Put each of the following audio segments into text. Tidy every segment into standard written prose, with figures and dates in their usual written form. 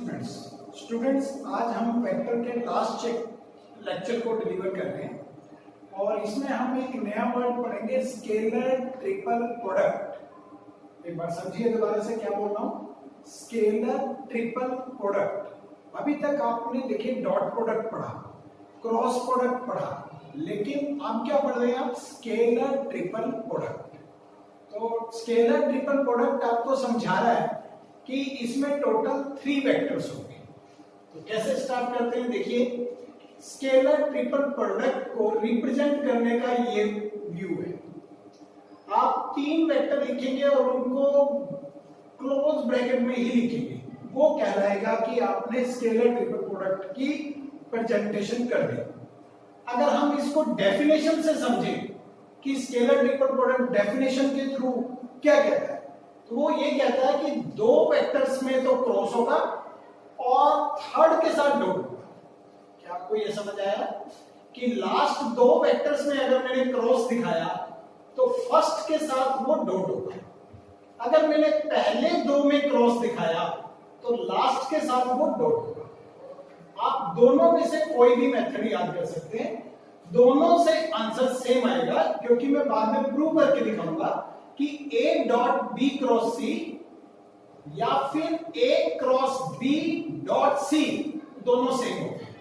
Students students आज हम vector के लास्ट लेक्चर को डिलीवर कर रहे हैं और इसमें हम एक नया वर्ड पढ़ेंगे, स्केलर ट्रिपल प्रोडक्ट। एक बार समझिए दोबारा से क्या बोल रहा हूं, स्केलर ट्रिपल प्रोडक्ट। अभी तक आपने देखिए डॉट प्रोडक्ट पढ़ा, क्रॉस प्रोडक्ट पढ़ा, लेकिन अब क्या पढ़ रहे हैं आप, स्केलर ट्रिपल प्रोडक्ट। तो स्केलर ट्रिपल प्रोडक्ट आपको समझा रहा है कि इसमें टोटल 3 वेक्टर्स होंगे। तो कैसे स्टार्ट करते हैं, देखिए स्केलर ट्रिपल प्रोडक्ट को रिप्रेजेंट करने का ये व्यू है। आप 3 वेक्टर लिखेंगे और उनको क्लोज ब्रैकेट में ही लिखेंगे, वो कहलाएगा कि आपने स्केलर ट्रिपल प्रोडक्ट की प्रेजेंटेशन कर दी। अगर हम इसको डेफिनेशन से समझें कि स्केलर ट्रिपल प्रोडक्ट डेफिनेशन के थ्रू क्या कहता है, तो वो ये कहता है कि 2 वेक्टर्स में तो क्रॉस होगा और थर्ड के साथ डॉट होगा। क्या आपको ये समझ आया कि लास्ट 2 वेक्टर्स में अगर मैंने क्रॉस दिखाया तो फर्स्ट के साथ वो डॉट होगा। अगर मैंने पहले 2 में क्रॉस दिखाया तो लास्ट के साथ वो डॉट होगा। आप दोनों में से कोई भी मेथड याद कर सकते हैं, दोनों से आंसर सेम आएगा, क्योंकि मैं बाद में प्रूव करके दिखाऊंगा कि A dot B cross C या फिर A cross B dot C दोनों सेम होते हैं।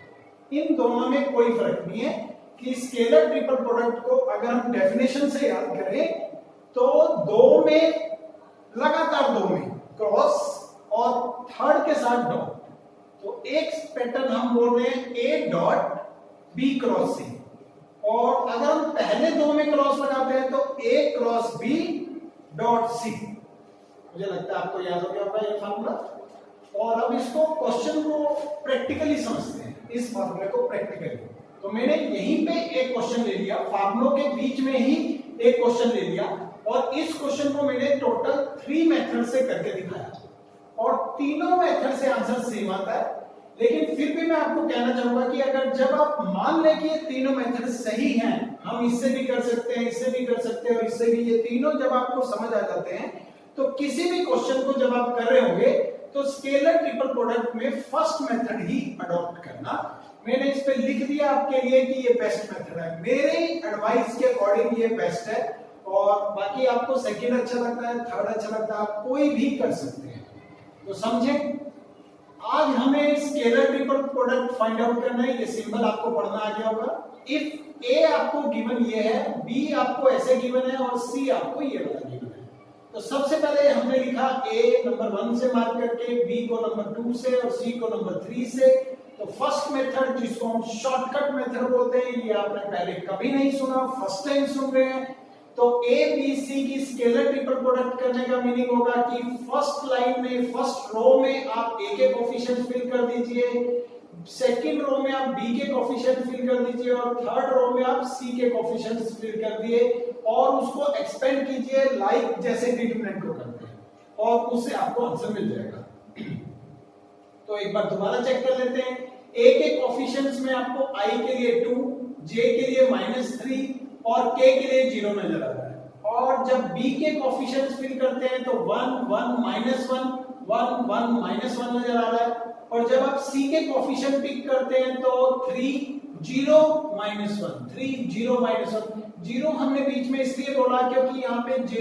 इन दोनों में कोई फर्क नहीं है कि स्केलर ट्रिपल प्रोडक्ट को अगर हम डेफिनेशन से याद करें तो 2 में लगातार 2 में क्रॉस और थर्ड के साथ डॉट। तो एक पैटर्न हम बोल रहे हैं A dot B cross C, और अगर हम पहले 2 में क्रॉस लगाते हैं तो A cross B dot C। मुझे लगता है आपको याद हो गया होगा ये फार्मूला। और अब इसको क्वेश्चन को प्रैक्टिकली समझते हैं, इस फार्मूले को प्रैक्टिकली। तो मैंने यहीं पे एक क्वेश्चन ले लिया, फार्मूलों के बीच में ही एक क्वेश्चन ले लिया, और इस क्वेश्चन को मैंने टोटल 3 मेथड से करके दिखाया और तीनों मेथड से आंसर सेम आता है। लेकिन फिर भी मैं आपको कहना चाहूंगा कि अगर जब आप मान लें कि ये तीनों मेथड सही हैं, हम इससे भी कर सकते हैं, इससे भी कर सकते हैं और इससे भी, ये तीनों जब आपको समझ आ जाते हैं तो किसी भी क्वेश्चन को जब आप कर रहे होंगे तो स्केलर ट्रिपल प्रोडक्ट में फर्स्ट मेथड ही अडॉप्ट करना। मैंने इस पे लिख दिया आपके लिए कि ये बेस्ट मेथड है, मेरे एडवाइस के अकॉर्डिंग ये बेस्ट है, और बाकी आपको सेकंड अच्छा लगता है, थर्ड अच्छा लगता है, आप कोई भी कर सकते हैं। तो समझें, आज हमें scalar triple product find out करना है। ये सिंबल आपको पढ़ना आ गया होगा। इफ ए आपको गिवन ये है, बी आपको ऐसे गिवन है और सी आपको ये वाला गिवन है, तो सबसे पहले हमने लिखा ए नंबर 1 से मार्क करके, बी को नंबर 2 से और सी को नंबर 3 से। तो फर्स्ट मेथड, जिसको हम शॉर्टकट मेथड बोलते हैं, ये आपने पहले कभी नहीं सुना, फर्स्ट टाइम सुन रहे हैं। तो ए बी सी की स्केलर ट्रिपल प्रोडक्ट करने का मीनिंग होगा कि फर्स्ट लाइन में, फर्स्ट रो में आप ए के कोफिशिएंट फिल कर दीजिए, सेकंड रो में आप बी के कोफिशिएंट फिल कर दीजिए और थर्ड रो में आप सी के कोफिशिएंट्स फिल कर दिए और उसको एक्सपेंड कीजिए लाइक जैसे डिटरमिनेंट को करते हैं, और उससे आपको आंसर मिल जाएगा। तो एक बार दोबारा चेक कर लेते हैं। ए के कोफिशिएंट्स में आपको i के लिए 2, j के लिए -3 और k के लिए 0 नजर आ रहा है, और जब b के कोफिशिएंट्स फिल करते हैं तो 1 1 -1 1 1 -1 नजर आ रहा है, और जब आप c के कोफिशिएंट पिक करते हैं तो 3 0 -1 3 0 -1। 0 हमने बीच में इसलिए बोला क्योंकि यहाँ पे j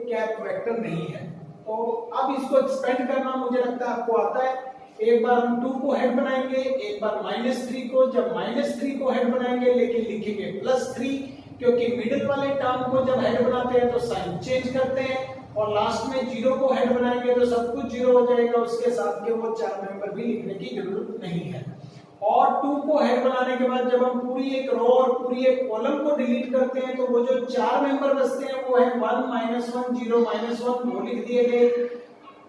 कैप वेक्टर नहीं है। तो अब इसको एक्सपेंड करना मुझे लगता है आपको आता है। एक बार हम 2 को हेड बनाएंगे, एक बार -3 को। जब -3 को हेड बनाएंगे लेकिन लिखेंगे +3, क्योंकि मिडिल वाले टर्म को जब हेड बनाते हैं तो साइन चेंज करते हैं, और लास्ट में 0 को हेड बनाएंगे तो सब कुछ 0 हो जाएगा, उसके साथ के वो 4 मेंबर भी लिखने की जरूरत नहीं है। और 2 को हेड बनाने के बाद जब हम पूरी एक रो और पूरी एक कॉलम को डिलीट करते हैं तो वो जो 4 मेंबर बचते हैं वो है 1 -1 0 -1, वो लिख दिए गए।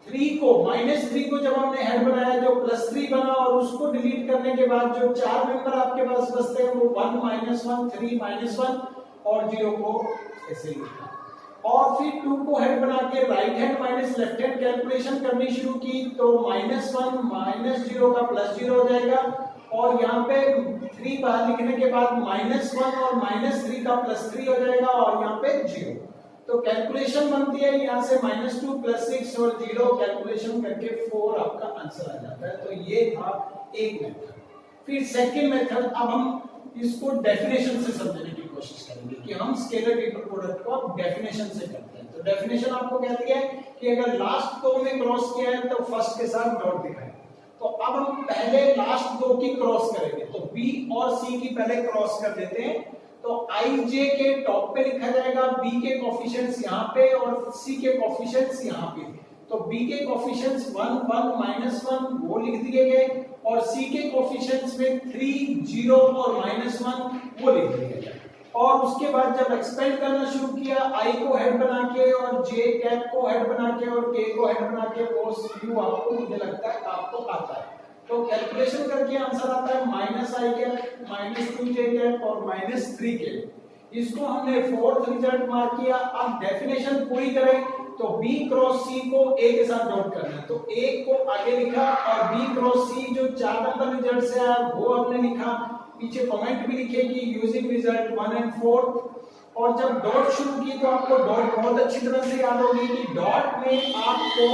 3 को -3 को जब हमने हेड बनाया जो +3 बना, और उसको डिलीट करने के बाद जो 4 मेंबर आपके पास बचते हैं वो 1 -1 3 -1 और 0 को ऐसे लिखा। और फिर 2 को हेड बना के right hand minus left hand calculation करनी शुरू की, तो -1 -0 का +0 हो जाएगा, और यहाँ पे 3 बाहर लिखने के बाद -1 और -3 का +3 हो जाएगा, और यहाँ पे 0। तो कैलकुलेशन बनती है यहाँ से -2 + 6 और 0 कैलकुलेशन करके 4 आपका आंसर आ जाता है। तो ये था एक मेथड। फिर सेकंड मेथड, अब हम इसको डेफिनेशन से समझने की कोशिश करेंगे कि हम स्केलर ट्रिपल प्रोडक्ट को डेफिनेशन से करते हैं। तो डेफिनेशन आपको कहती है कि अगर लास्ट दो में क्रॉस किया है तो फर्स्ट के साथ डॉट दिखाएं। तो अब हम पहले लास्ट दो की क्रॉस करेंगे, तो बी और सी की पहले क्रॉस कर देते हैं। तो आई जे के टॉप पे लिखा जाएगा, बी के कोफिशिएंट्स यहाँ पे और सी के कोफिशिएंट्स यहाँ पे। तो बी के कोफिशिएंट्स 1 1 -1 वो लिख दिए गए और सी के कोफिशिएंट्स में 3 0 और -1 वो लिख दिए गए। और उसके बाद जब एक्सपेंड करना शुरू किया, आई को हेड बना के और जे कैप को हेड बना के और के को हेड बना के, वो यू आपको मुझे लगता है आपको आता है। तो कैलकुलेशन करके आंसर आता है -i कैप -2 जे कैप और -3 कैप। इसको हमने फोर्थ रिजल्ट मार्क किया। अब डेफिनेशन पूरी करें तो b क्रॉस c को a के साथ डॉट करना है। तो a को आगे लिखा और b क्रॉस c जो 4 नंबर रिजल्ट से आया वो हमने लिखा। पीछे कमेंट भी लिखे कि यूजिंग रिजल्ट 1 and 4। और जब डॉट शुरू की तो आपको डॉट बहुत अच्छी तरह से याद होगी कि डॉट में आपको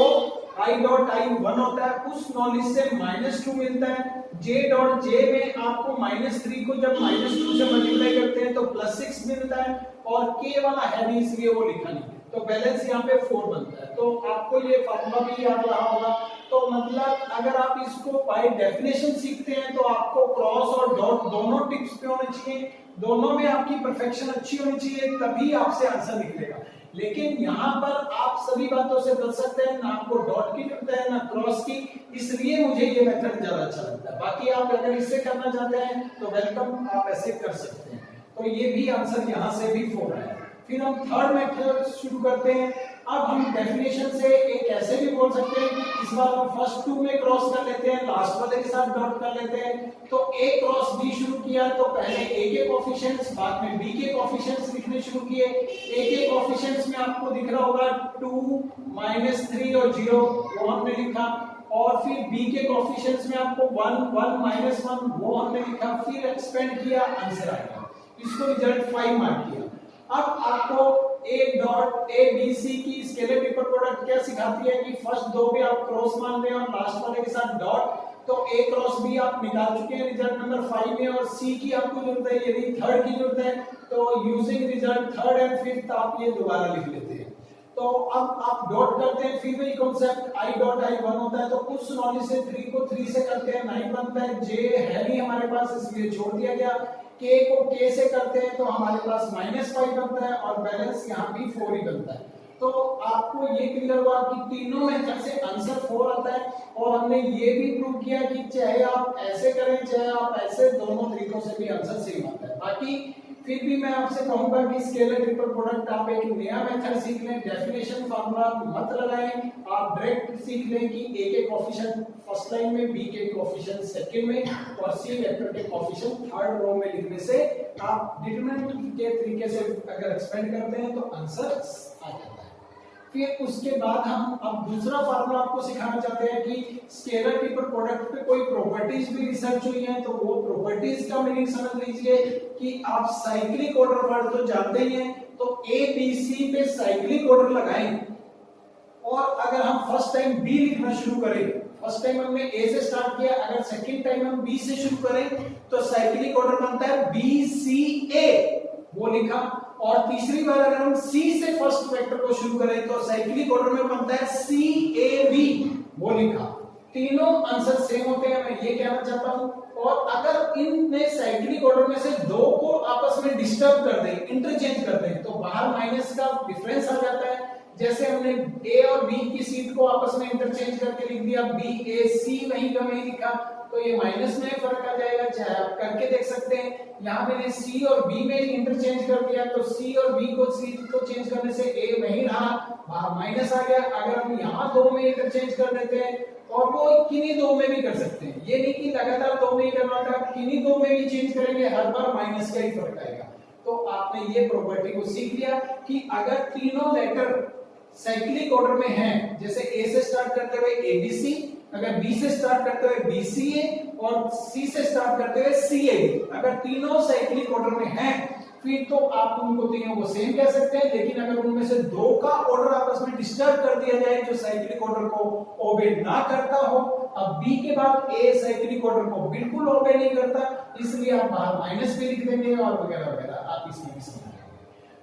i डॉट i 1 होता है, उस नॉलेज से -2 मिलता है। j डॉट j में आपको -3 को जब -2 से मल्टीप्लाई करते हैं तो +6 मिलता है और k वाला है नहीं इसलिए वो लिखा नहीं, तो बैलेंस यहाँ पे 4 बनता है। तो आपको ये फार्मूला भी याद रहा होगा। तो मतलब अगर आप इसको बाय डेफिनेशन सीखते हैं तो आपको क्रॉस और डॉट दोनों टिप्स पे होने चाहिए, दोनों में आपकी परफेक्शन अच्छी होनी चाहिए, तभी आपसे आंसर निकलेगा। लेकिन यहाँ पर आप सभी बातों से बच सकते हैं, ना आपको डॉट की जरूरत है ना क्रॉस की, इसलिए मुझे ये मेथड ज्यादा अच्छा लगता है। बाकी आप अगर इससे करना चाहते हैं तो वेलकम, आप ऐसे कर सकते हैं। तो ये भी आंसर यहाँ से भी 4 है। फिर हम थर्ड मेथड शुरू करते हैं। अब हम डेफिनेशन से एक ऐसे भी बोल सकते हैं कि इस बार हम फर्स्ट 2 में क्रॉस कर लेते हैं, लास्ट वाले के साथ डॉट कर लेते हैं। तो a क्रॉस b शुरू किया तो पहले a के कोफिशिएंट्स बाद में b के कोफिशिएंट्स लिखने शुरू किए। a के कोफिशिएंट्स में आपको दिख रहा होगा 2 -3 और 0 वो हमने लिखा। और फिर b के कोफिशिएंट्स में आपको 1 1 -1 वो हमने लिखा। फिर एक्सपेंड किया, आंसर आया। इसको रिजल्ट 5 मार्क किया। अब आपको a dot a b c की स्केलर ट्रिपल प्रोडक्ट क्या सिखाती है कि फर्स्ट दो भी आप क्रॉस मान रहे हैं और लास्ट वाले के साथ डॉट। तो a क्रॉस b आप निकाल चुके हैं रिजल्ट नंबर 5 में, और c की आपको जरूरत है, यदि थर्ड की जरूरत है तो using result third and fifth आप ये दोबारा लिख लेते हैं। तो अब आप डॉट करते हैं, फिर वही कॉन्सेप्ट i डॉट i 1 होता है तो उस नॉलेज से 3 को 3 से करते हैं 9 बनता है। j है नहीं हमारे पास इसलिए छोड़ दिया गया। k को k से करते हैं तो हमारे पास -5 बनता है और बैलेंस यहाँ भी 4 ही बनता है। तो आपको ये क्लियर हुआ कि तीनों मेथड से आंसर 4 आता है। और हमने ये भी प्रूव किया कि चाहे आप ऐसे करें चाहे आप ऐसे, दोनों तरीकों से भी आंसर सेम आता है। बाकी फिर भी मैं आपसे कहूंगा कि स्केलर ट्रिपल प्रोडक्ट आप एक नया मेथड सीख लें, डेफिनेशन फार्मूला मत लगाएं, आप डायरेक्ट सीख लें कि a के कोफिशिएंट फर्स्ट लाइन में, b के कोफिशिएंट सेकंड में और c वेक्टर के कोफिशिएंट थर्ड रो में लिखने से आप डिटरमिनेंट के तरीके से अगर एक्सपेंड करते हैं तो आंसर आ जाता है। फिर उसके बाद हम अब दूसरा फार्मूला आपको सिखाना चाहते हैं कि स्केलर ट्रिपल प्रोडक्ट पे कोई प्रॉपर्टीज भी रिसर्च हुई है। तो वो प्रॉपर्टीज का मीनिंग समझ लीजिए कि आप साइक्लिक ऑर्डर वर्ड तो जानते ही हैं, तो a b c पे साइक्लिक ऑर्डर लगाएं। और अगर हम फर्स्ट टाइम b लिखना शुरू करें, फर्स्ट टाइम हमने a से स्टार्ट किया, अगर सेकंड टाइम हम b से शुरू करें तो साइक्लिक ऑर्डर बनता है b c a वो लिखा। और तीसरी बार अगर हम c से फर्स्ट वेक्टर को शुरू करें तो साइक्लिक ऑर्डर में बनता है c a b वो लिखा। तीनों आंसर सेम होते हैं, मैं ये कहना चाहता हूं। और अगर इनमें साइक्लिक ऑर्डर में से दो को आपस में डिस्टर्ब कर दें, इंटरचेंज कर दें, तो बाहर माइनस का डिफरेंस आ जाता है। जैसे हमने a और b की सीट को आपस में इंटरचेंज करके लिख दिया, b a c वहीं का वहीं लिखा, तो ये माइनस में फर्क आ जाएगा। चाहे आप करके देख सकते हैं। यहाँ मैंने c और b में इंटरचेंज कर दिया तो c और b को सीट को चेंज करने से a वहीं रहा, बाहर माइनस आ गया। अगर हम यहाँ दो में इंटरचेंज कर देते हैं और वो किन्हीं दो में भी कर सकते हैं, ये नहीं कि लगातार दो में ही करना था, किन्हीं दो में भी चेंज करेंगे, हर बार माइनस का ही फर्क आएगा। तो आपने ये प्रॉपर्टी को सीख लिया कि अगर तीनों लेटर साइक्लिक ऑर्डर में हैं, जैसे a से स्टार्ट करते हुए abc, अगर b से स्टार्ट करते हुए bca और c से स्टार्ट करते हुए cab, अगर तीनों साइक्लिक ऑर्डर में हैं फिर तो आप उनको तीनों को सेम कह सकते हैं। लेकिन अगर उनमें से दो का ऑर्डर आपस में डिस्टर्ब कर दिया जाए, जो साइक्लिक ऑर्डर को ओबे ना करता हो, अब बी के बाद ए साइक्लिक ऑर्डर को बिल्कुल ओबे नहीं करता, इसलिए आप बाहर माइनस भी लिख देंगे और वगैरह वगैरह आप इसमें भी समझ।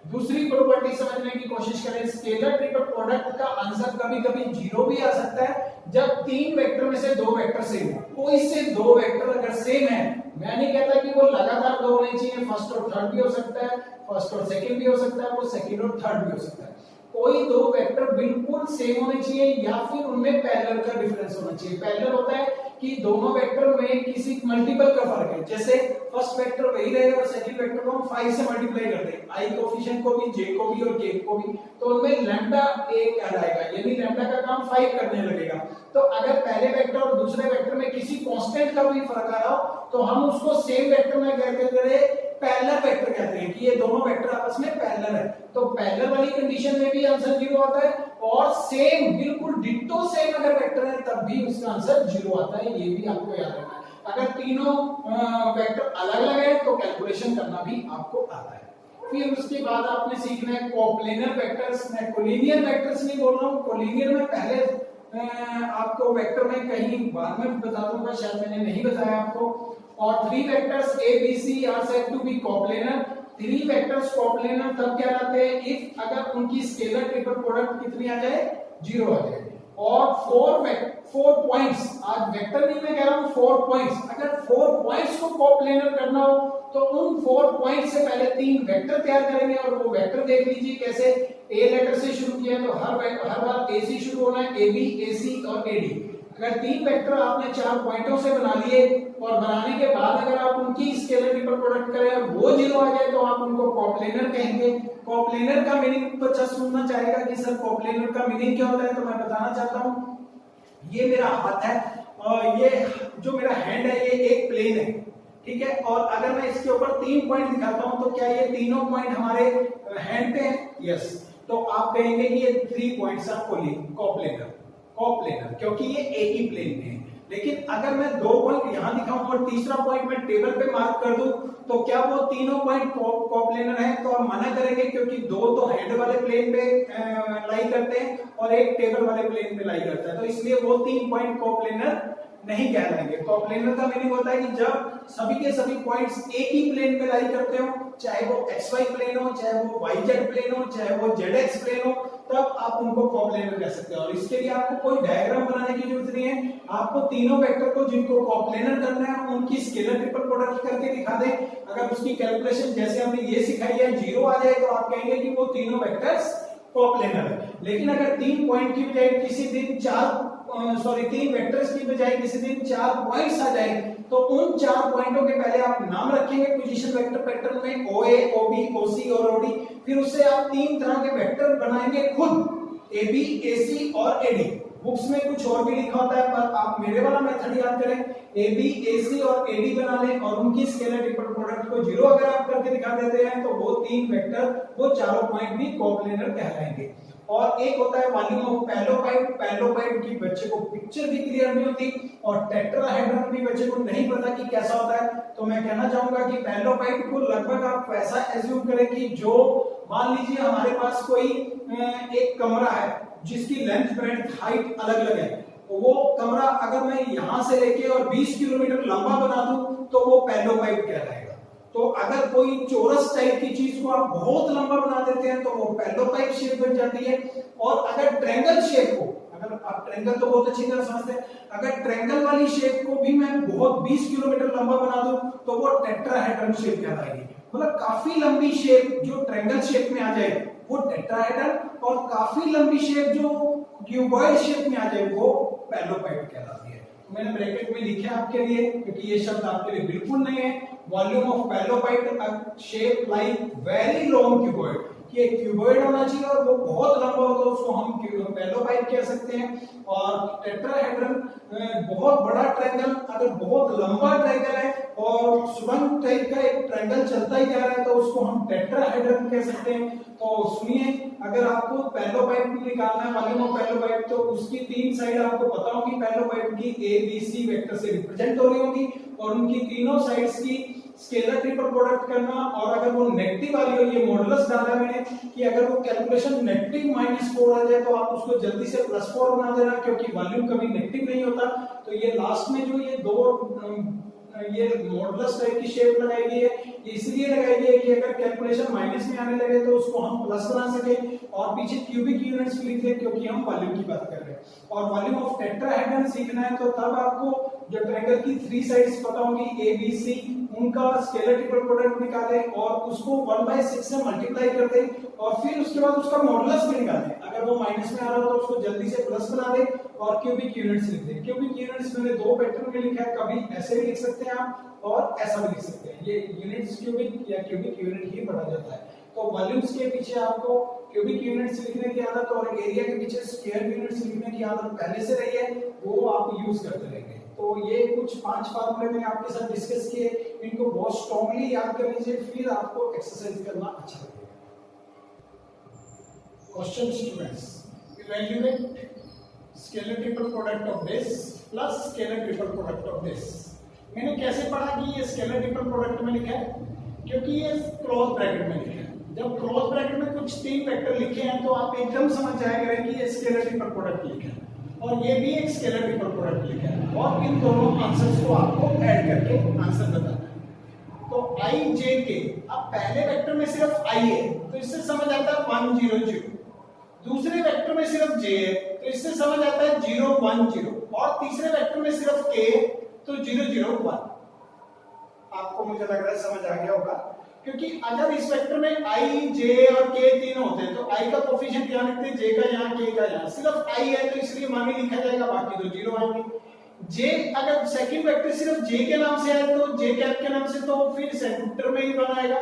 दूसरी प्रॉपर्टी समझने की कोशिश करें, स्केलर ट्रिपल प्रोडक्ट का आंसर कभी-कभी जीरो भी आ सकता है जब तीन वेक्टर में से दो वेक्टर सेम हो। कोई से दो वेक्टर अगर सेम है, मैं नहीं कहता कि वो लगातार दो होने चाहिए, फर्स्ट और थर्ड भी हो सकता है, फर्स्ट और सेकंड भी हो सकता है, वो सेकंड और थर्ड भी हो सकता है। कोई दो वेक्टर बिल्कुल सेम होने चाहिए या फिर उनमें पैरेलल का डिफरेंस होना चाहिए। पैरेलल होता है कि दोनों वेक्टर में किसी मल्टीपल का फर्क है, जैसे फर्स्ट वेक्टर वही रहेगा और सेकंड वेक्टर को हम 5 से मल्टीप्लाई करते हैं, आई कोफिशिएंट को भी, जे को भी और के को भी, तो उनमें लैम्डा 1 कहलाएगा, यानी लैम्डा का काम 5 करने लगेगा। तो अगर पहले वेक्टर और दूसरे वेक्टर में किसी कांस्टेंट का भी फर्क आ रहा हो तो हम उसको सेम वेक्टर में कहते हैं पैरेलल वेक्टर कहते हैं कि ये दोनों वेक्टर आपस में पैरेलल है। तो पैरेलल वाली कंडीशन में भी आंसर जीरो आता है और सेम बिल्कुल डिट्टो सेम अगर वेक्टर है तब भी उसका आंसर जीरो आता है, ये भी आपको याद रखना है। अगर तीनों वेक्टर अलग-अलग है तो कैलकुलेशन करना भी आपको आता है। फिर उसके बाद आपने सीखना है कोप्लेनर वेक्टर्स। मैं कोलिनियर वेक्टर्स नहीं बोल रहा हूं, कोलिनियर में पहले आपको वेक्टर में कहीं बाद में बता दूंगा, शायद मैंने नहीं बताया आपको। और three vectors A B C are said to be coplanar. Three vectors coplanar तब कहलाते हैं इफ अगर उनकी स्केलर ट्रिपल प्रोडक्ट कितनी आ जाए, जीरो आ जाए। और फोर पॉइंट्स, आज वेक्टर नहीं मैं कह रहा हूं, 4 पॉइंट्स, अगर 4 पॉइंट्स को कोप्लेनर करना हो तो उन 4 पॉइंट से पहले 3 वेक्टर तैयार करेंगे और वो वेक्टर देख लीजिए कैसे। ए लेटर से शुरू किया तो हर बार ए से शुरू होना है, ए बी, ए सी और ए डी। अगर 3 वेक्टर आपने 4 पॉइंटों से बना लिए और बनाने के बाद अगर आप उनकी स्केलर ट्रिपल प्रोडक्ट करें और वो जीरो आ जाए तो आप उनको कोप्लेनर कहेंगे। कोप्लेनर का मीनिंग बच्चा सुनना चाहेगा कि सर कोप्लेनर का मीनिंग क्या होता है, तो मैं बताना चाहता हूं। ये मेरा हाथ है और ये जो मेरा हैंड है ये एक प्लेन है, ठीक है, और अगर मैं इसके ऊपर 3 पॉइंट दिखाता हूं तो क्या ये तीनों पॉइंट हमारे हैंड पे हैं? यस। तो आप कहेंगे कि ये 3 पॉइंट्स आर कोप्लेनर, क्योंकि ये एक ही प्लेन में है। लेकिन अगर मैं 2 पॉइंट यहां दिखाऊं और तीसरा पॉइंट मैं टेबल पे मार्क कर दूं तो क्या वो तीनों पॉइंट कोप्लेनर है? तो हम मना करेंगे, क्योंकि 2 तो हैंड वाले प्लेन पे लाई करते हैं और एक टेबल वाले प्लेन पे लाई करता है, तो इसलिए वो 3 पॉइंट कोप्लेनर नहीं कहलाएंगे। कोप्लेनर का मीनिंग होता है कि जब सभी के सभी पॉइंट्स एक ही प्लेन पे लाई करते हो, चाहे वो XY प्लेन हो, चाहे वो YZ प्लेन हो, चाहे वो ZX प्लेन हो, तब आप उनको कोप्लेनर कह सकते हो। और इसके लिए आपको कोई डायग्राम बनाने की जरूरत नहीं है, आपको तीनों वेक्टर को जिनको कोप्लेनर करना है उनकी स्केलर ट्रिपल प्रोडक्ट करके दिखा दे। अगर उसकी कैलकुलेशन जैसे हमने ये सिखाई है जीरो आ जाए तो आप कहेंगे कि वो तीनों वेक्टर्स कोप्लेनर है। लेकिन अगर 3 पॉइंट की बजाय किसी दिन 3 वेक्टर्स की बजाय किसी दिन 4 पॉइंट्स आ जाए तो उन 4 पॉइंटों के पहले आप नाम रखेंगे पोजीशन वेक्टर पैटर्न में, OA, OB, OC और OD। फिर उससे आप 3 तरह के वेक्टर बनाएंगे खुद, AB, AC और AD। बुक्स में कुछ और भी लिखा होता है पर आप मेरे वाला मेथड याद करें, AB, AC और AD बना लें और उनकी स्केलर ट्रिपल प्रोडक्ट को जीरो अगर आप करके दिखा देते हैं तो वो 3 वेक्टर, वो चारों पॉइंट भी कोप्लेनर कहलाएंगे। और एक होता है वॉल्यूम ऑफ पैरेललोपाइड की बच्चे को पिक्चर भी क्लियर नहीं होती और टेट्राहेड्रन भी बच्चे को नहीं पता कि कैसा होता है। तो मैं कहना चाहूंगा कि पैरेललोपाइड को लगभग आप ऐसा एज्यूम करें कि जो मान लीजिए हमारे पास कोई एक कमरा है जिसकी लेंथ ब्रेड्थ हाइट अलग अलग है, तो वो कमरा अगर मैं यहां से लेके और 20 किलोमीटर लंबा बना दूं तो वो पैरेललोपाइड कहलाएगा। तो अगर कोई चौरस टाइप की चीज को आप बहुत लंबा बना देते हैं तो वो पैरेललोपाइड शेप बन जाती है। और अगर ट्रायंगल शेप को, अगर आप ट्रायंगल तो बहुत अच्छी तरह समझते हैं, अगर ट्रायंगल वाली शेप को भी मैं बहुत 20 किलोमीटर लंबा बना दूं तो वो टेट्राहेड्रन शेप कहलाएगी। मतलब काफी लंबी शेप जो ट्रायंगल शेप में आ जाए वो टेट्राहेड्रन, और काफी लंबी शेप जो क्यूबॉइड शेप में आ जाए वो पैरेललोपाइड कहलाती है। मैंने ब्रैकेट में लिखा आपके लिए क्योंकि ये शब्द आपके लिए बिल्कुल नहीं है। Volume of parallelepiped shape like very long cuboid, कि एक क्यूबॉइड होना चाहिए और वो बहुत लंबा हो तो उसको हम पैरेललोपाइड कह सकते हैं। और टेट्राहेड्रन बहुत बड़ा ट्रायंगल, अगर बहुत लंबा ट्रायंगल है और सुरंग टाइप का एक ट्रायंगल चलता ही जा रहा है तो उसको हम टेट्राहेड्रन कह सकते हैं। तो सुनिए, अगर आपको पैरेललोपाइड निकालना है वॉल्यूम ऑफ पैरेललोपाइड तो उसकी 3 साइड आपको पता होगी पैरेललोपाइड की A, B, C वेक्टर से रिप्रेजेंट हो रही होगी और उनकी तीनों साइड्स की स्केलर ट्रिपल प्रोडक्ट करना, और अगर वो नेगेटिव वाली हो, ये मॉडुलस डाला मैंने कि अगर वो कैलकुलेशन नेगेटिव -4 आ जाए तो आप उसको जल्दी से +4 बना देना, क्योंकि वॉल्यूम कभी नेगेटिव नहीं होता। तो ये लास्ट में जो ये दो ये मॉडुलस टाइप की शेप लगाई गई है, ये इसलिए लगाई गई है कि अगर कैलकुलेशन माइनस में आने लगे तो उसको हम प्लस बना सके, और पीछे क्यूबिक यूनिट्स लिख दें क्योंकि हम वॉल्यूम की बात कर रहे हैं। और वॉल्यूम ऑफ टेट्राहेड्रन सीखना है तो तब आपको जो ट्रायंगल की 3 साइड्स पता होंगी ए बी सी, उनका स्केलर ट्रिपल प्रोडक्ट निकालें और उसको 1/6 से मल्टीप्लाई कर दें, और फिर उसके बाद उसका मॉडुलस भी निकालें। अगर वो माइनस में आ रहा हो तो उसको जल्दी से प्लस बना दें और क्यूबिक यूनिट्स लिख दें। क्यूबिक यूनिट्स मैंने दो पैटर्न में लिखा है, कभी ऐसे भी लिख सकते हैं आप और ऐसा भी लिख सकते हैं। ये यूनिट्स क्यूबिक या क्यूबिक यूनिट ही पढ़ा जाता है। तो वॉल्यूम्स के पीछे आपको क्यूबिक यूनिट्स लिखने की आदत और एरिया के पीछे स्क्वायर यूनिट्स लिखने की आदत पहले से रही है, वो आप यूज करते रहेंगे। तो ये कुछ 5 फार्मूले मैंने आपके साथ डिस्कस किए, इनको बहुत स्ट्रांगली याद कर लीजिए, फिर आपको एक्सरसाइज करना अच्छा लगेगा। Question students, evaluate scalar triple product of this plus scalar triple product of this. मैंने कैसे पढ़ा कि ये स्केलर ट्रिपल प्रोडक्ट में लिखा है, क्योंकि ये क्रॉस ब्रैकेट में लिखा है। जब क्रॉस ब्रैकेट में कुछ 3 वेक्टर लिखे हैं तो आप एकदम समझ जाएंगे कि ये स्केलर ट्रिपल प्रोडक्ट लिखा है, और ये भी एक स्केलर ट्रिपल प्रोडक्ट लिखा है, और इन दोनों आंसर्स को आपको ऐड करके आंसर बताना है। तो i j k, अब पहले वेक्टर में सिर्फ i है तो इससे समझ आता है 1 0 0, दूसरे वेक्टर में सिर्फ j है तो इससे समझ आता है 0 1 0, और तीसरे वेक्टर में सिर्फ k तो 0 0 1। आपको मुझे लग रहा है समझ आ गया होगा, क्योंकि अगर इस वेक्टर में i j और k तीनों होते हैं तो i का कोफिशिएंट यहाँ लिखते हैं, j का यहाँ, k का यहाँ। सिर्फ i है तो इसलिए मान ही लिखा जाएगा, बाकी तो 0 आएंगे। j अगर सेकंड वेक्टर सिर्फ j के नाम से है तो j कैप के नाम से तो फिर सेंटर में ही बनाएगा,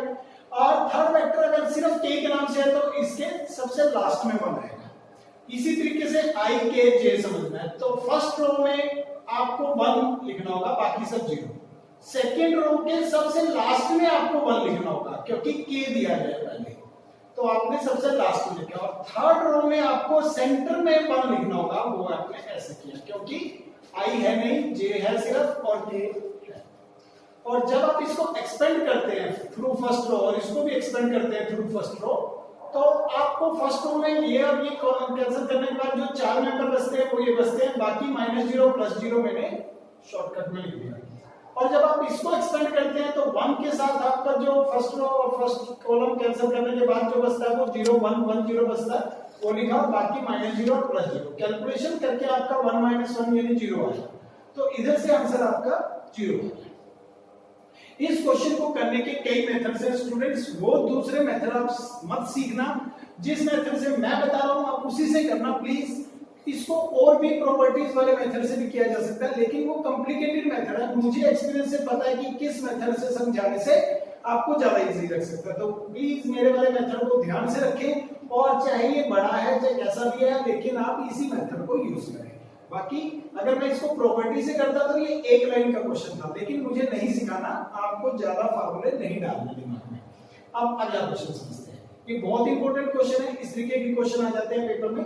और थर्ड वेक्टर अगर सिर्फ k के नाम से है तो इसके सबसे लास्ट में बनाएगा। इसी तरीके से i k j समझना है तो फर्स्ट रो में आपको 1 लिखना होगा, बाकी सब 0। सेकेंड रो के सबसे लास्ट में आपको 1 लिखना होगा क्योंकि k दिया गया पहले, तो आपने सबसे लास्ट में लिखा। और थर्ड रो में आपको सेंटर में 1 लिखना होगा, वो आपने ऐसे किया क्योंकि i है नहीं, j है सिर्फ और k है। और जब आप इसको एक्सपेंड करते हैं थ्रू फर्स्ट रो और इसको भी एक्सपेंड करते हैं थ्रू फर्स्ट रो, तो आपको फर्स्ट रो में ये और ये कैंसिल करने के बाद जो 4 मेंबर बचते हैं वो ये बचते हैं, बाकी -0 +0 मैंने शॉर्टकट में लिख दिया। और जब आप इसको एक्सपेंड करते हैं तो 1 के साथ आपका जो फर्स्ट रो और फर्स्ट कॉलम कैंसिल करने के बाद जो बचता है वो 0 1 1 0 बचता है, वो लिखा, बाकी -0 और +0 कैलकुलेशन करके आपका 1 -1 यानी 0 आया। तो इधर से आंसर आपका 0 है। इस क्वेश्चन को करने के कई मेथड्स हैं स्टूडेंट्स, वो दूसरे मेथड आप मत सीखना, जिस मेथड से मैं बता रहा हूं आप उसी से करना प्लीज। इसको और भी प्रॉपर्टीज वाले मेथड से भी किया जा सकता है, लेकिन वो कॉम्प्लिकेटेड मेथड है, मुझे एक्सपीरियंस से पता है कि किस मेथड से समझाने से आपको ज्यादा इजी लग सकता है। तो प्लीज मेरे वाले मेथड को ध्यान से रखें, और चाहे ये बड़ा है चाहे कैसा भी है, लेकिन आप इसी मेथड को यूज करें। बाकी अगर मैं इसको प्रॉपर्टी से करता तो ये एक लाइन का क्वेश्चन था, लेकिन मुझे नहीं सिखाना, आपको ज्यादा फार्मूले नहीं डालने दिमाग में। अब अगला क्वेश्चन समझते हैं, ये बहुत इंपॉर्टेंट क्वेश्चन है, इस तरीके के क्वेश्चन आ जाते हैं पेपर में।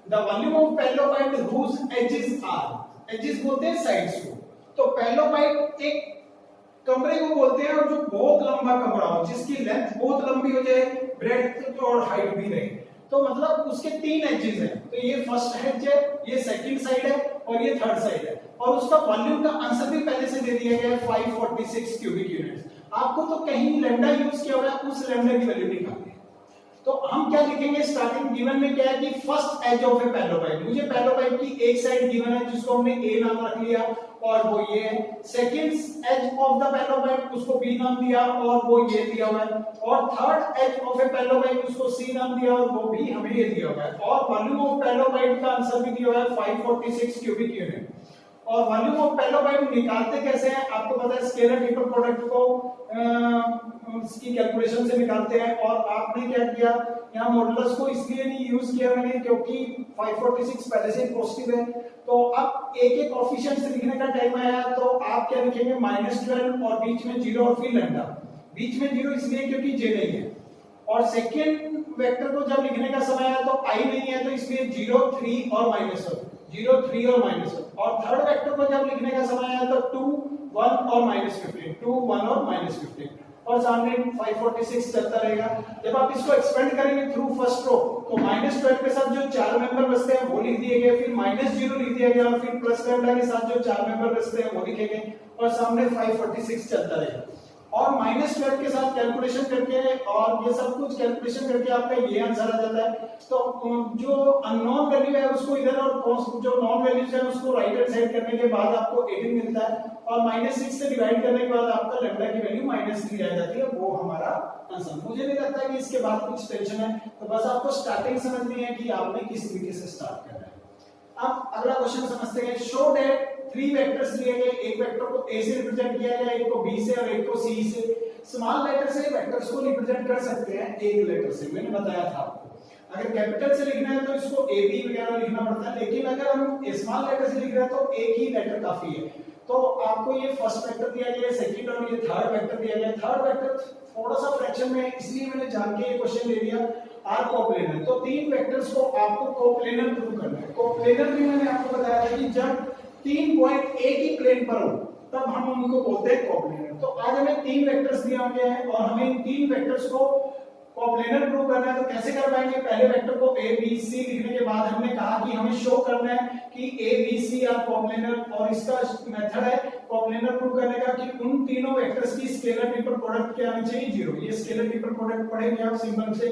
The volume of parallelopiped whose edges are, edges बोलते हैं साइड्स को, तो parallelopiped एक कमरे को बोलते हैं और जो बहुत लंबा कमरा हो, जिसकी लेंथ बहुत लंबी हो जाए, ब्रेड्थ और हाइट भी रहे, तो मतलब उसके 3 एजेस हैं। तो ये फर्स्ट एज है, ये सेकंड साइड है और ये थर्ड साइड है, और उसका वॉल्यूम का आंसर भी पहले से दे दिया गया है 546 क्यूबिक यूनिट्स। आपको तो कहीं लैम्डा यूज किया हुआ है, उस लैम्डा की वैल्यू निकालनी है। तो हम क्या लिखेंगे, स्टार्टिंग गिवन में क्या है कि फर्स्ट एज ऑफ ए पैरेललोपाइड, मुझे पैरेललोपाइड की एक साइड गिवन है जिसको हमने ए नाम रख लिया और वो ये है। सेकंड एज ऑफ द पैरेललोपाइड उसको बी नाम दिया और वो ये दिया हुआ है, और थर्ड एज ऑफ ए पैरेललोपाइड उसको सी नाम दिया और वो भी हमें ये दिया हुआ है। और वॉल्यूम ऑफ पैरेललोपाइड का आंसर भी दिया हुआ है 546 क्यूबिक यूनिट। और वॉल्यूम ऑफ पैरेललोपाइड निकालते कैसे हैं, आपको पता है, स्केलर ट्रिपल प्रोडक्ट को इसकी कैलकुलेशन से निकालते हैं। और आपने क्या किया, यहाँ मॉडुलस को इसलिए नहीं यूज किया मैंने क्योंकि 546 पहले से ही पॉजिटिव है। तो अब एक कोएफिशिएंट से लिखने का टाइम आया, तो आप क्या लिखेंगे, -12 और बीच में 0 और फिर लैम्डा। बीच में 0 इसलिए क्योंकि j नहीं है। और सेकंड वेक्टर को जब लिखने का समय आया तो i नहीं है, तो इसलिए 0 3 और -1, 0 3 और -1। और थर्ड वेक्टर को जब लिखने का समय आया तो 2 1 और -15, 2 1 और -15, और सामने 546 चलता रहेगा। जब आप इसको एक्सपेंड करेंगे थ्रू फर्स्ट रो तो -12 के साथ जो 4 मेंबर बचते हैं वो लिख दिए गए, फिर -0 लिख दिया गया, और फिर प्लस लैम्डा के साथ जो 4 मेंबर बचते हैं वो लिखे गए, और सामने 546 चलता रहेगा। और -12 के साथ कैलकुलेशन करके और ये सब कुछ कैलकुलेशन करके आपका ये आंसर आ जाता है। तो जो अननोन वैल्यू है उसको इधर, और जो नॉन वैल्यूज है उसको राइट हैंड साइड करने के बाद आपको 18 मिलता है, और -6 से डिवाइड करने के बाद आपका लैम्डा की वैल्यू -3 आ जाती है। वो हमारा आंसर। मुझे नहीं लगता कि इसके बाद कुछ टेंशन है, तो बस आपको स्टार्टिंग समझनी है कि आपने किस तरीके से स्टार्ट करना है। अब अगला क्वेश्चन समझते हैं। शो दैट 3 वेक्टर्स दिए गए, एक वेक्टर को a से रिप्रेजेंट किया गया, एक को b से और एक को c से। स्मॉल लेटर से वेक्टर्स को रिप्रेजेंट कर सकते हैं एक लेटर से, मैंने बताया था आपको। अगर कैपिटल से लिखना है तो इसको a b वगैरह लिखना पड़ता है, लेकिन अगर हम स्मॉल लेटर से लिख रहे हैं तो एक ही लेटर काफी है। तो आपको ये फर्स्ट वेक्टर दिया गया है, सेकंड और ये थर्ड वेक्टर दिया गया है। थर्ड वेक्टर थोड़ा सा फ्रैक्शन में है, इसलिए मैंने जान के ये क्वेश्चन ले लिया। आर कोप्लेनर, तो 3 वेक्टर्स को आपको कोप्लेनर प्रूव करना है। कोप्लेनर भी मैंने आपको बताया था कि जब 3 पॉइंट एक ही प्लेन पर हो तब हम उनको बोलते हैं कोप्लेनर। तो आज हमें 3 वेक्टर्स दिए गए हैं और हमें इन 3 वेक्टर्स को कोप्लेनर प्रूव करना है। तो कैसे कर पाएंगे? पहले वेक्टर को a b c लिखने के बाद हमने कहा कि हमें शो करना है कि a b c are coplanar, और इसका मेथड है कोप्लेनर प्रूव करने का कि उन तीनों वेक्टर्स की स्केलर ट्रिपल प्रोडक्ट क्या आनी चाहिए? 0। ये स्केलर ट्रिपल प्रोडक्ट पढ़ेंगे आप सिंपल से।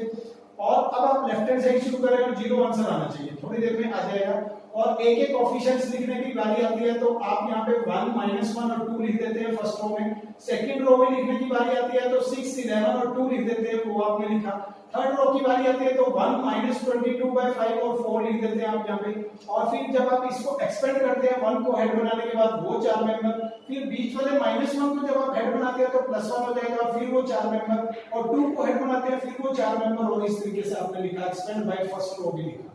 और अब आप लेफ्ट हैंड साइड शुरू करें और 0 आंसर आना चाहिए, थोड़ी देर में आ जाएगा। और a के कोएफिशिएंट्स लिखने की बारी आती है तो आप यहाँ पे 1 -1 और 2 लिख देते हैं फर्स्ट रो में। सेकंड रो में लिखने की बारी आती है तो 6 11 और 2 लिख देते हैं, वो आपने लिखा। थर्ड रो की बारी आती है तो 1 -22/5 और 4 लिख देते हैं आप यहाँ पे। और फिर जब आप इसको एक्सपेंड करते हैं 1 को हेड बनाने के बाद वो 4 मेंबर, फिर बीच वाले -1 को जब आप हेड बनाते हैं तो +1 हो जाएगा, फिर वो 4 मेंबर, और 2 को हेड बनाते हैं फिर वो 4 मेंबर, और इस तरीके से आपने लिखा एक्सपेंड बाय फर्स्ट रो भी लिखा।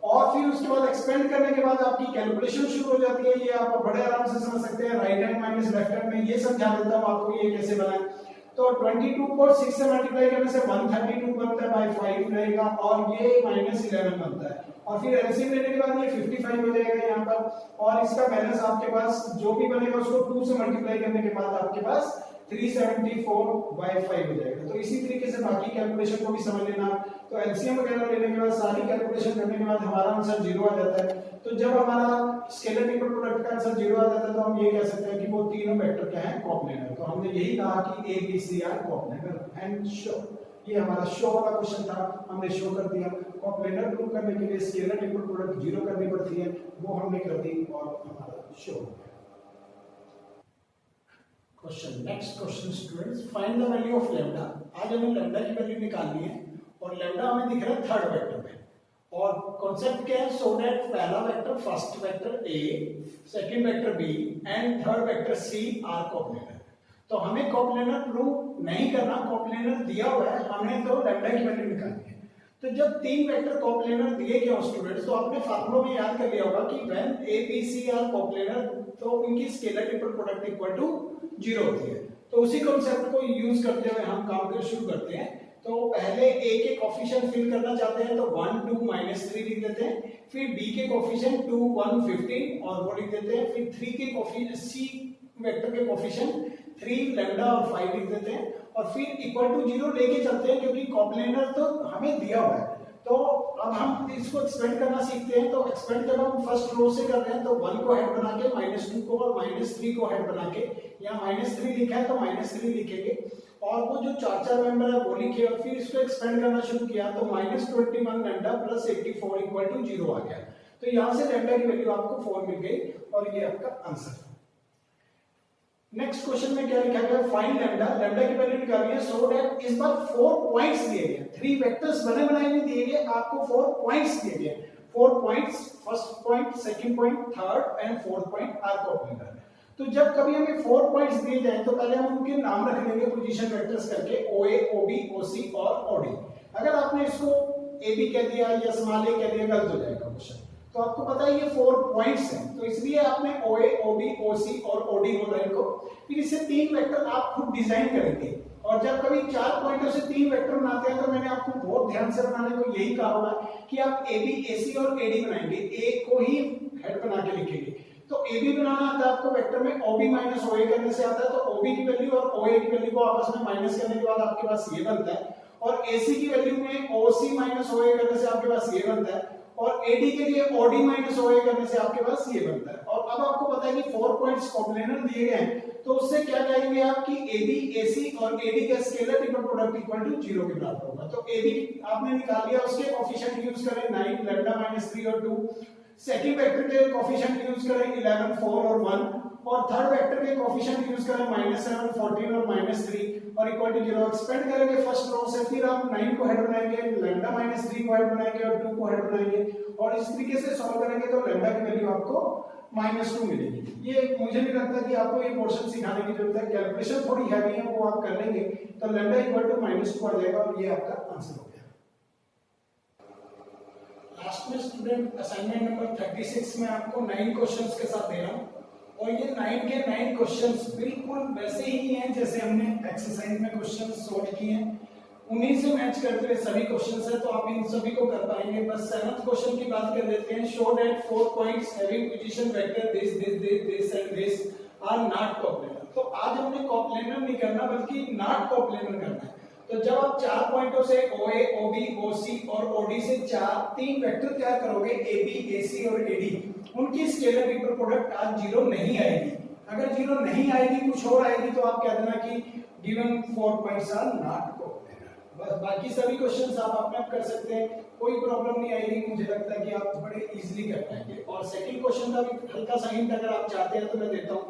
और फिर उसके बाद एक्सपेंड करने के बाद आपकी कैलकुलेशन शुरू हो जाती है। ये आप बड़े आराम से समझ सकते हैं, right hand minus left hand में। ये समझा देता हूं आपको ये कैसे बनाएं। तो 22 को 6 से मल्टीप्लाई करने से 132 बनता है, बाय 5 रहेगा, और ये -11 बनता है। और फिर एलसीएम लेने के बाद ये 55 हो जाएगा यहाँ पर, और इसका बैलेंस आपके पास जो भी बनेगा उसको 2 से मल्टीप्लाई करने के बाद आपके पास 374/5 हो जाएगा। तो इसी तरीके से बाकी कैलकुलेशन को भी समझ लेना। तो एलसीएम वगैरह लेने के बाद सारी कैलकुलेशन करने के बाद हमारा आंसर 0 आ जाता है। तो जब हमारा स्केलर ट्रिपल प्रोडक्ट का आंसर 0 आ जाता है तो हम ये कह सकते हैं कि वो तीनों वेक्टर क्या है? कोप्लेनर। तो हमने यही कहा कि a b c are coplanar and show. ये हमारा शो वाला क्वेश्चन था, हमने शो कर दिया। कोप्लेनर प्रूव करने के लिए स्केलर ट्रिपल प्रोडक्ट 0 करनी पड़ती है, वो हमने कर दी और हमारा शो हो गया। Question, next question students, find the value of lambda. आज हमें लैम्डा की वैल्यू निकालनी है और लैम्डा हमें दिख रहा है थर्ड वेक्टर में। और कॉन्सेप्ट क्या है? सो दैट पहला vector first vector a, second vector b and third vector c are coplanar. तो हमें कोप्लेनर प्रूव नहीं करना, कोप्लेनर दिया हुआ है, हमें तो लैम्डा की वैल्यू निकालनी है। तो जब 3 वेक्टर कोप्लेनर दिए गए हो स्टूडेंट्स, तो आपने फार्मूला में याद कर लिया होगा कि when a b c are coplanar तो उनकी scalar triple product equal to 0 होती है। तो उसी कॉन्सेप्ट को यूज करते हुए हम काम कर शुरू करते हैं। तो पहले a के कोएफिशिएंट फिल करना चाहते हैं तो 1 2 -3 लिख देते हैं, फिर b के कोएफिशिएंट 2 1 15 और वो लिख देते हैं, फिर 3 के कोएफिशिएंट c वेक्टर के कोएफिशिएंट 3 लैम्डा और 5 लिख देते हैं, और फिर इक्वल टू 0 लेके चलते हैं क्योंकि कोप्लेनर तो हमें दिया हुआ है। तो अब हम इसको एक्सपेंड करना सीखते हैं। तो एक्सपेंड जब हम फर्स्ट रो से कर रहे हैं तो 1 को हेड बना के, -2 को और -3 को हेड बना के, यहाँ -3 लिखा है तो -3 लिखेंगे, और वो जो 4 मेंबर है वो लिखे, और फिर इसको एक्सपेंड करना शुरू किया तो -21 लैम्डा प्लस 84 इक्वल टू 0 आ गया। तो यहाँ से लैम्डा की वैल्यू आपको 4 मिल गई और ये आपका आंसर है। नेक्स्ट क्वेश्चन में क्या लिखा गया? Find lambda. लैम्डा की वैल्यू निकालनी है। सो दैट इस बार 4 पॉइंट्स दिए गए, 3 वेक्टर्स बने बनाए नहीं दिए गए, आपको 4 पॉइंट्स दिए गए। 4 points, first point, second point, third and fourth point are coplanar. तो जब कभी हमें 4 पॉइंट्स दिए जाए तो पहले हम उनके नाम रख लेंगे पोजीशन वेक्टर्स करके, OA, OB, OC और OD। अगर आपने इसको AB कह दिया या स्मॉल a कह दिया गलत हो जाएगा क्वेश्चन। तो आपको पता है ये 4 पॉइंट्स हैं, तो इसलिए आपने OA, OB, OC और OD बोला इनको। फिर इससे 3 वेक्टर आप खुद डिजाइन करेंगे, और जब कभी 4 पॉइंटों से 3 वेक्टर बनाते हैं तो मैंने आपको बहुत ध्यान से बनाने को यही कहा होगा कि आप AB, AC और AD बनाएंगे, A को ही हेड बना के लिखेंगे। तो ए बी बनाना आता है आपको वेक्टर में, ओ बी माइनस ओ ए करने से आता है, तो ओ बी की वैल्यू और ओ ए की वैल्यू को आपस में माइनस करने के बाद आपके पास ये बनता है, और ए सी की वैल्यू में ओ सी माइनस ओ ए करने से आपके पास ये बनता है, और एडी के लिए ओडी माइनस ओ ए करने से आपके पास ये बनता है। और अब आपको पता है कि 4 पॉइंट्स कोप्लेनर दिए गए हैं, तो उससे क्या कहेंगे आप कि एबी एसी और एडी का scalar triple product equal to 0 के बराबर होगा। तो एबी आपने निकाल लिया, उसके कोएफिशिएंट यूज करें 9 लैम्डा माइनस 3 और 2, सेकंड वेक्टर के कोएफिशिएंट यूज करें 11 4 और 1, और थर्ड वेक्टर के कोएफिशिएंट यूज करें -7 14 और -3 और इक्वल टू 0। एक्सपेंड करेंगे फर्स्ट रो से, फिर आप 9 को हेड बनाएंगे, लैम्डा -3 को हेड बनाएंगे और 2 को हेड बनाएंगे, और इस तरीके से सॉल्व करेंगे तो लैम्डा की वैल्यू आपको -2 मिलेगी। ये मुझे नहीं लगता कि आपको ये पोर्शन सिखाने की जरूरत है, कैलकुलेशन थोड़ी हैवी है वो आप कर लेंगे, तो लैम्डा इक्वल टू -2 आ जाएगा और ये आपका आंसर हो गया। लास्ट में स्टूडेंट असाइनमेंट नंबर 36 में आपको 9 क्वेश्चंस के साथ दे रहा हूं, और ये 9 के 9 क्वेश्चंस बिल्कुल वैसे ही हैं जैसे हमने एक्सरसाइज में क्वेश्चंस सॉल्व किए हैं, उन्हीं से मैच करते हुए सभी क्वेश्चंस है, तो आप इन सभी को कर पाएंगे। बस 7th क्वेश्चन की बात कर लेते हैं। Show that 4 points having position vector this this this this and this are not coplanar. तो आज हमने कोप्लेनर नहीं करना बल्कि नॉट कोप्लेनर करना है। तो जब आप 4 पॉइंटों से OA, OB, OC और OD से 3 वेक्टर तैयार करोगे, AB, AC और AD, उनकी स्केलर ट्रिपल प्रोडक्ट आज 0 नहीं आएगी। अगर 0 नहीं आएगी, कुछ और आएगी, तो आप कह देना कि given 4 points are not coplanar. बस बाकी सभी क्वेश्चंस आप अपने आप कर सकते हैं, कोई प्रॉब्लम नहीं आएगी। मुझे लगता है कि आप बड़े इजीली कर पाएंगे। और सेकंड क्वेश्चन का भी हल्का सा हिंट अगर आप चाहते हैं तो मैं देता हूं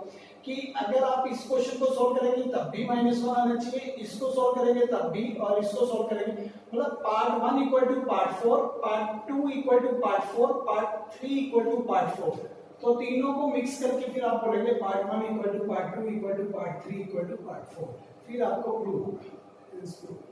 कि अगर आप इस क्वेश्चन को सॉल्व करेंगे तब भी -1 आना चाहिए, इसको सॉल्व करेंगे तब भी, और इसको सॉल्व करेंगे, मतलब part 1 equal to part 4, part 2 equal to part 4, part 3 equal to part 4। तो तीनों को मिक्स करके फिर आप बोलेंगे part 1 equal to part 2 equal to part 3 equal to part 4, फिर आपको प्रूव होगा।